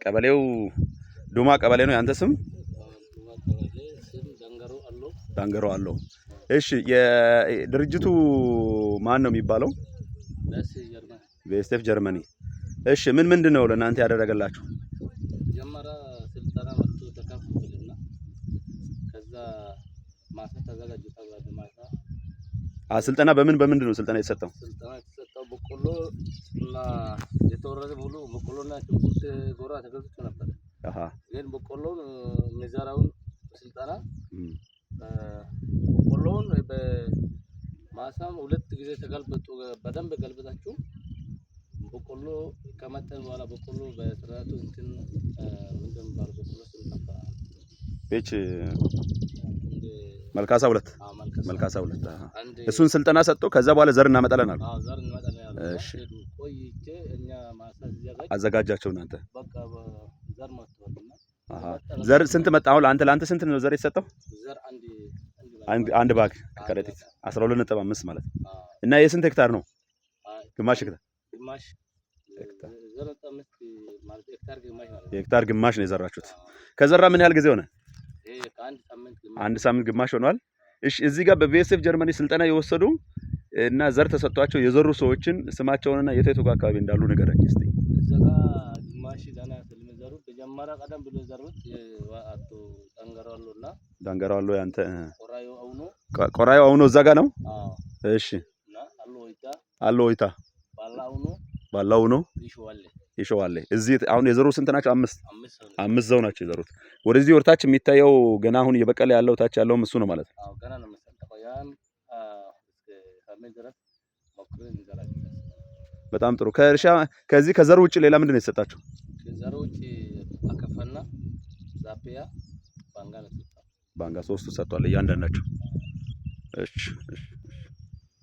ቀበሌው ዱማ ቀበሌ ነው ያንተ ስም? ዳንገሮ አለው። እሺ የድርጅቱ ማን ነው የሚባለው? ቪኤስኤፍ ጀርመኒ። እሺ ምንድነው ለእናንተ ያደረገላችሁ? ጀመራ ስልጠና መጥቶ ተካፈልና ከዛ ማሳ ተዘጋጀ ተባለ። ማሳ ስልጠና በምንድን ነው ስልጠና የተሰጠው? ስልጠና የተሰጠው በቆሎ እና የተወረደ ሙሉ በቆሎና ሽንኩርት ጎራ ተገዝቶ ነበር። ግን በቆሎን የሚዘራውን ስልጠና በቆሎን በማሳም 2 ጊዜ ተገልብጦ በደንብ ገልብጣችሁ በቆሎ ከመጠን በኋላ በቆሎ በስርዓቱ እንትን ምንድነው ባለው በቆሎ ስለጣፋ ቤች መልካሳ 2 መልካሳ 2 እሱን ስልጠና ሰጥቶ ከዛ በኋላ ዘር እናመጣለን አሉ። ዘር እናመጣለን ያለው። እሺ ቆይቼ እኛ ማሳ አዘጋጃቸው እናንተ? በቃ ዘር መጥቷልና ዘር ስንት መጣ? አሁን ለአንተ ስንት ነው ዘር የተሰጠው? ዘር አንድ ባግ ከረጢት 12.5 ማለት ነው። እና የስንት ሄክታር ነው? ግማሽ ሄክታር ሄክታር ግማሽ ነው የዘራችሁት። ከዘራ ምን ያህል ጊዜ ሆነ? አንድ ሳምንት ግማሽ ሆኗል። እሺ እዚህ ጋር በቪኤስኤፍ ጀርመኒ ስልጠና የወሰዱ እና ዘር ተሰጥቷቸው የዘሩ ሰዎችን ስማቸውንና የት አካባቢ እንዳሉ ንገረኝ እስቲ። ዘጋ ግማሽ ዳና ስለሚዘሩ በጀማራ ቀደም ብሎ ዘሩት አቶ ዳንገሮ አለው ያንተ ቆራዮ አውኖ እዛ ጋር ነው። እሺ እና አሎ ወይታ ባላው ነው ይሾዋል። እዚህ አሁን የዘሩ ስንት ናቸው? 5 ዘው ናቸው የዘሩት። ወደዚህ ወርታች የሚታየው ገና አሁን እየበቀለ ያለው ታች ያለውም እሱ ነው ማለት ነው። አዎ ገና ነው መሰለኝ። ያን ድረስ ሞክረን እንዘራለን። በጣም ጥሩ። ከዚህ ከዘሩ ውጪ ሌላ ምንድን ነው የተሰጣችሁ? ከዘሩ ውጪ አከፋና ዛፒያ ባንጋ 3 ሰጥቷል እያንዳንዳቸው። እሺ